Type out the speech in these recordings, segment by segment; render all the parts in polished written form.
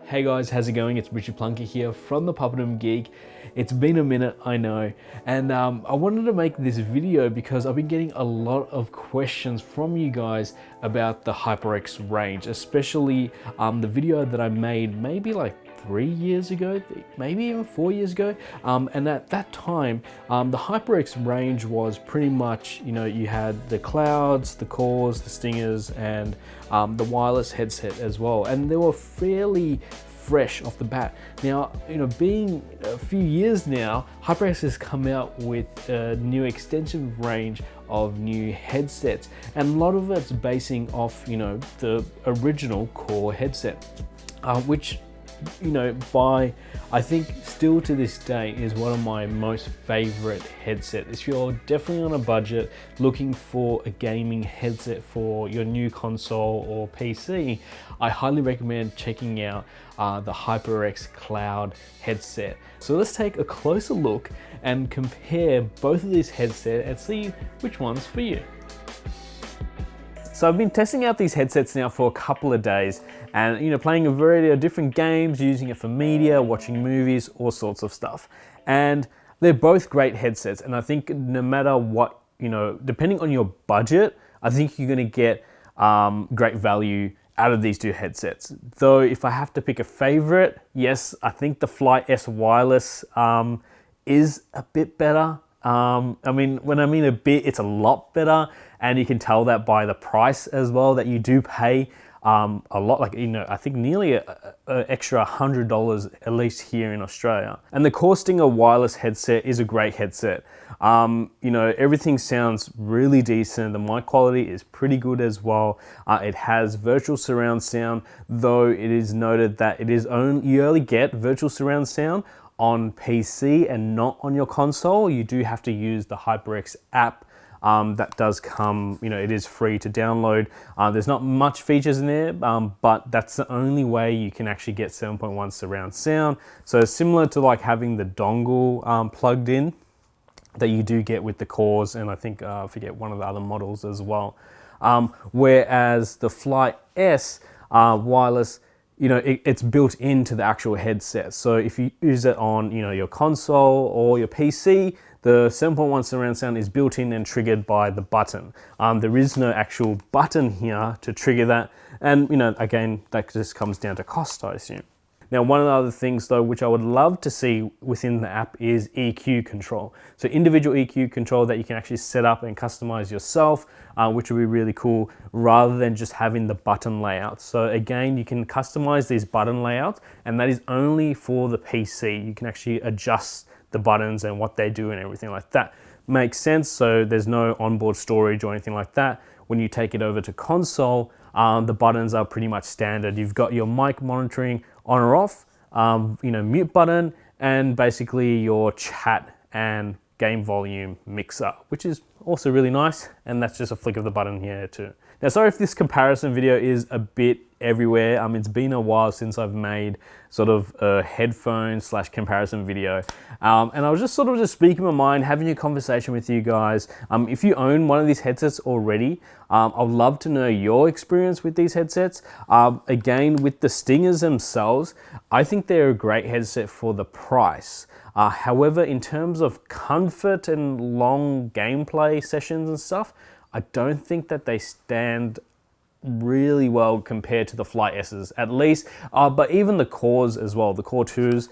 Hey guys, how's it going? It's Richard Plunker here from the PapadumGeek. It's been a minute, I know, and I wanted to make this video because I've been getting a lot of questions from you guys about the HyperX range, especially the video that I made maybe like 3 years ago, maybe even 4 years ago. And at that time, the HyperX range was pretty much, you had the clouds, the cores, the stingers, and the wireless headset as well. And they were fairly fresh off the bat. Now, being a few years now, HyperX has come out with a new extensive range of new headsets, and a lot of it's basing off, the original core headset, which I think still to this day is one of my most favorite headsets. If you're definitely on a budget looking for a gaming headset for your new console or PC, I highly recommend checking out the HyperX Cloud headset. So let's take a closer look and compare both of these headsets and see which one's for you. So I've been testing out these headsets now for a couple of days and playing a variety of different games, using it for media, watching movies, all sorts of stuff. And they're both great headsets, and I think no matter what, depending on your budget, I think you're gonna get great value out of these two headsets. Though if I have to pick a favorite, yes, I think the Flight S wireless is a bit better. When I mean a bit, it's a lot better, and you can tell that by the price as well, that you do pay a lot, I think nearly an extra $100 at least here in Australia. And the Core Stinger wireless headset is a great headset. Everything sounds really decent. The mic quality is pretty good as well. It has virtual surround sound, though it is noted that you only get virtual surround sound on PC and not on your console. You do have to use the HyperX app. That does come, it is free to download. There's not much features in there, but that's the only way you can actually get 7.1 surround sound. So similar to like having the dongle plugged in that you do get with the cores, and I think I forget one of the other models as well. Whereas the Flight S wireless, it's built into the actual headset. So if you use it on, your console or your PC, the 7.1 surround sound is built in and triggered by the button. There is no actual button here to trigger that. And, again, that just comes down to cost, I assume. Now, one of the other things though, which I would love to see within the app is EQ control. So individual EQ control that you can actually set up and customize yourself, which would be really cool, rather than just having the button layout. So again, you can customize these button layouts, and that is only for the PC. You can actually adjust the buttons and what they do and everything like that. Makes sense, so there's no onboard storage or anything like that. When you take it over to console, the buttons are pretty much standard. You've got your mic monitoring on or off, mute button, and basically your chat and game volume mixer, which is also really nice, and that's just a flick of the button here too. Now, sorry if this comparison video is a bit everywhere. It's been a while since I've made sort of a headphone / comparison video. And I was just sort of speaking my mind, having a conversation with you guys. If you own one of these headsets already, I'd love to know your experience with these headsets. Again, with the Stingers themselves, I think they're a great headset for the price. However, in terms of comfort and long gameplay sessions and stuff, I don't think that they stand really well compared to the Flight S's, at least. But even the Cores as well, the Core 2s,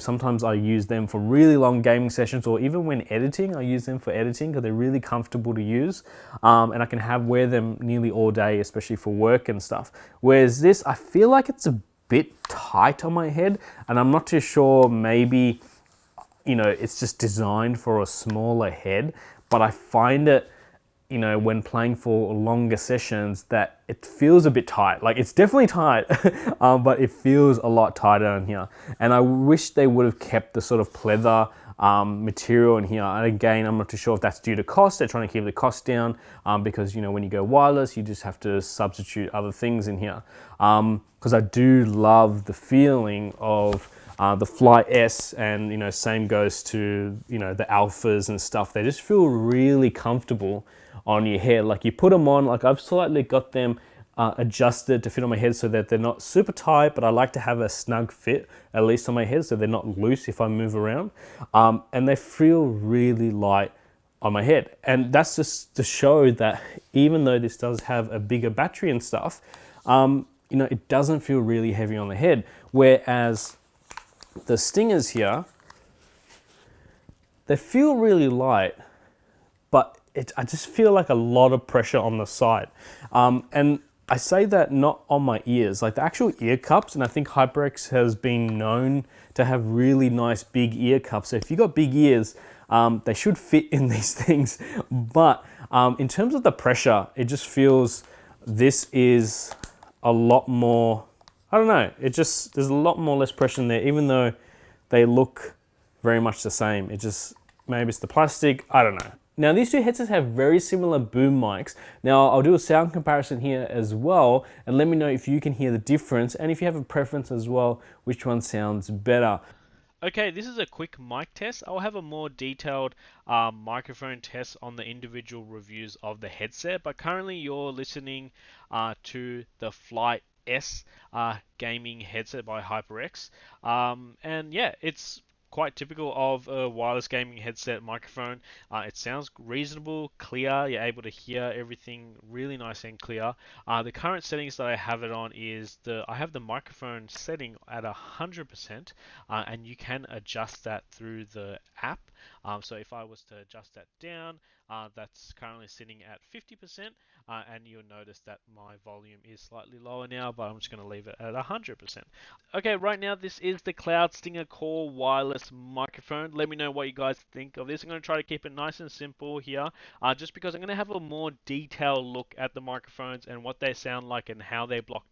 sometimes I use them for really long gaming sessions, or even when editing, I use them for editing because they're really comfortable to use. And I can wear them nearly all day, especially for work and stuff. Whereas this, I feel like it's a bit tight on my head, and I'm not too sure, maybe, it's just designed for a smaller head, but I find it, when playing for longer sessions, that it feels a bit tight. Like, it's definitely tight, but it feels a lot tighter in here. And I wish they would have kept the sort of pleather material in here. And again, I'm not too sure if that's due to cost. They're trying to keep the cost down because, when you go wireless, you just have to substitute other things in here. Because I do love the feeling of the Flight S, and same goes to the Alphas and stuff. They just feel really comfortable on your hair. Like, you put them on, like I've slightly got them adjusted to fit on my head so that they're not super tight, but I like to have a snug fit, at least on my head, so they're not loose if I move around. And they feel really light on my head. And that's just to show that even though this does have a bigger battery and stuff, you know, it doesn't feel really heavy on the head. Whereas the Stingers here, they feel really light, but I just feel like a lot of pressure on the side. And I say that not on my ears, like the actual ear cups, and I think HyperX has been known to have really nice big ear cups. So if you got big ears, they should fit in these things. But in terms of the pressure, it just feels this is a lot more, I don't know, there's a lot more less pressure in there, even though they look very much the same. It just, maybe it's the plastic, I don't know. Now these two headsets have very similar boom mics. Now I'll do a sound comparison here as well, and let me know if you can hear the difference, and if you have a preference as well, which one sounds better. Okay, this is a quick mic test. I'll have a more detailed microphone test on the individual reviews of the headset, but currently you're listening to the Flight S gaming headset by HyperX. And yeah, it's quite typical of a wireless gaming headset microphone. It sounds reasonable, clear. You're able to hear everything really nice and clear. The current settings that I have it on is I have the microphone setting at 100%, and you can adjust that through the app. So if I was to adjust that down, that's currently sitting at 50%, and you'll notice that my volume is slightly lower now, but I'm just going to leave it at 100%. Okay, right now this is the Cloud Stinger Core wireless microphone. Let me know what you guys think of this. I'm going to try to keep it nice and simple here, just because I'm going to have a more detailed look at the microphones and what they sound like and how they block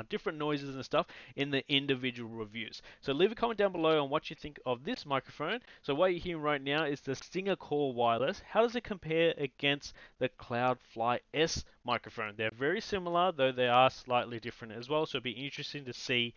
different noises and stuff in the individual reviews. So leave a comment down below on what you think of this microphone. So what you're hearing right now is the Stinger Core Wireless. How does it compare against the Cloud Flight S microphone? They're very similar, though they are slightly different as well. So it'll be interesting to see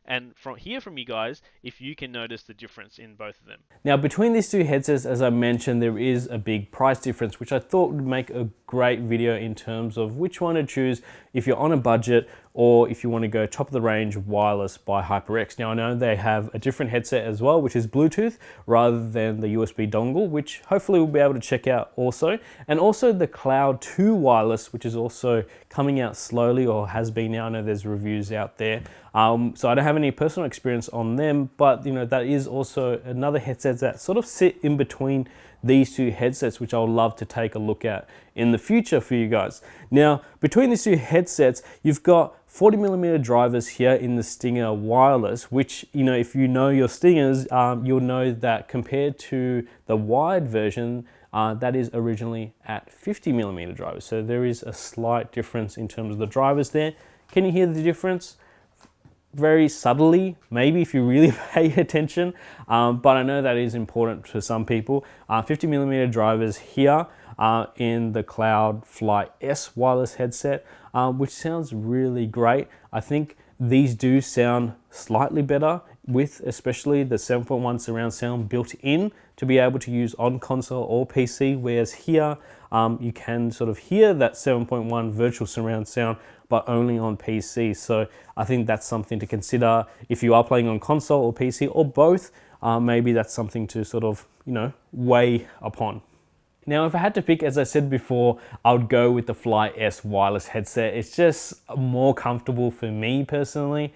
and hear from you guys if you can notice the difference in both of them. Now between these two headsets, as I mentioned, there is a big price difference, which I thought would make a great video in terms of which one to choose if you're on a budget or if you want to go top of the range wireless by HyperX. Now I know they have a different headset as well, which is Bluetooth rather than the USB dongle, which hopefully we'll be able to check out also. And also the Cloud 2 wireless, which is also coming out slowly or has been now. I know there's reviews out there. So I don't have any personal experience on them, but you know, that is also another headset that sort of sit in between these two headsets, which I'll love to take a look at in the future for you guys. Now, between these two headsets, you've got 40mm drivers here in the Stinger wireless, which, you know, if you know your Stingers, you'll know that compared to the wired version, that is originally at 50mm drivers. So there is a slight difference in terms of the drivers there. Can you hear the difference? Very subtly, maybe if you really pay attention, but I know that is important for some people. 50mm drivers here in the Cloud Flight S wireless headset, which sounds really great. I think these do sound slightly better with especially the 7.1 surround sound built in to be able to use on console or PC, whereas here you can sort of hear that 7.1 virtual surround sound but only on PC. So I think that's something to consider if you are playing on console or PC or both. Maybe that's something to sort of, you know, weigh upon. Now, if I had to pick, as I said before, I would go with the Flight S wireless headset. It's just more comfortable for me personally,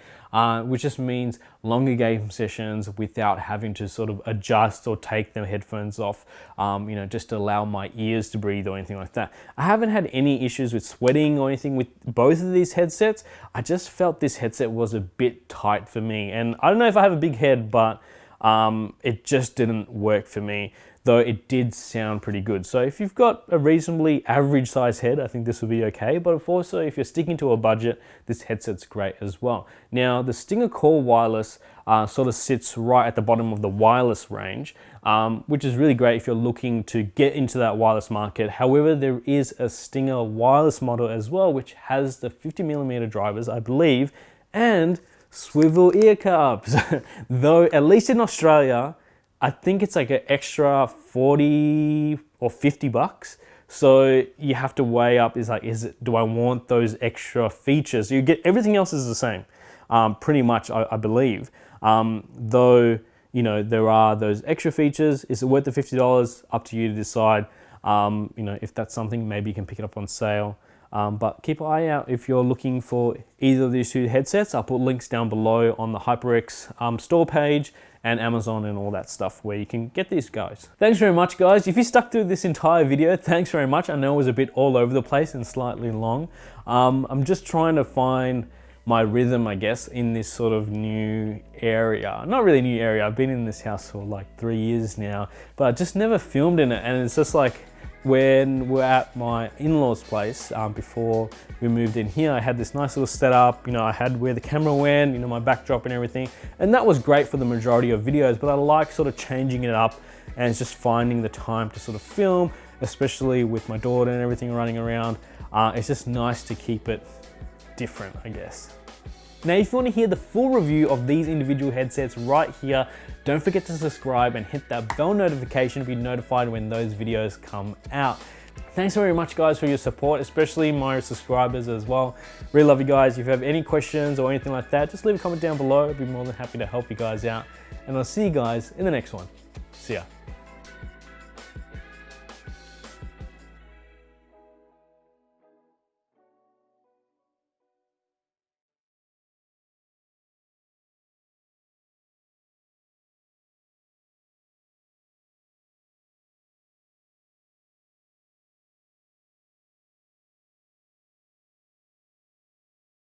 which just means longer game sessions without having to sort of adjust or take the headphones off, you know, just to allow my ears to breathe or anything like that. I haven't had any issues with sweating or anything with both of these headsets. I just felt this headset was a bit tight for me. And I don't know if I have a big head, but it just didn't work for me, though it did sound pretty good. So if you've got a reasonably average size head, I think this will be okay. But also if you're sticking to a budget, this headset's great as well. Now the Stinger Core Wireless sort of sits right at the bottom of the wireless range, which is really great if you're looking to get into that wireless market. However, there is a Stinger wireless model as well, which has the 50mm drivers, I believe, and swivel ear cups. Though at least in Australia, I think it's like an extra 40 or 50 bucks So you have to weigh up, do I want those extra features? You get, everything else is the same, pretty much, I believe. Though, you know, there are those extra features. Is it worth the $50? Up to you to decide. You know, if that's something, maybe you can pick it up on sale. But keep an eye out if you're looking for either of these two headsets. I'll put links down below on the HyperX store page and Amazon and all that stuff where you can get these guys. Thanks very much, guys. If you stuck through this entire video, thanks very much. I know it was a bit all over the place and slightly long. I'm just trying to find my rhythm, I guess, in this sort of new area. Not really new area. I've been in this house for like 3 years now, but I just never filmed in it. And it's just like, when we're at my in-laws place, before we moved in here, I had this nice little setup, you know, I had where the camera went, you know, my backdrop and everything. And that was great for the majority of videos, but I like sort of changing it up and just finding the time to sort of film, especially with my daughter and everything running around. It's just nice to keep it different, I guess. Now, if you want to hear the full review of these individual headsets right here, don't forget to subscribe and hit that bell notification to be notified when those videos come out. Thanks very much, guys, for your support, especially my subscribers as well. Really love you guys. If you have any questions or anything like that, just leave a comment down below. I'd be more than happy to help you guys out. And I'll see you guys in the next one. See ya.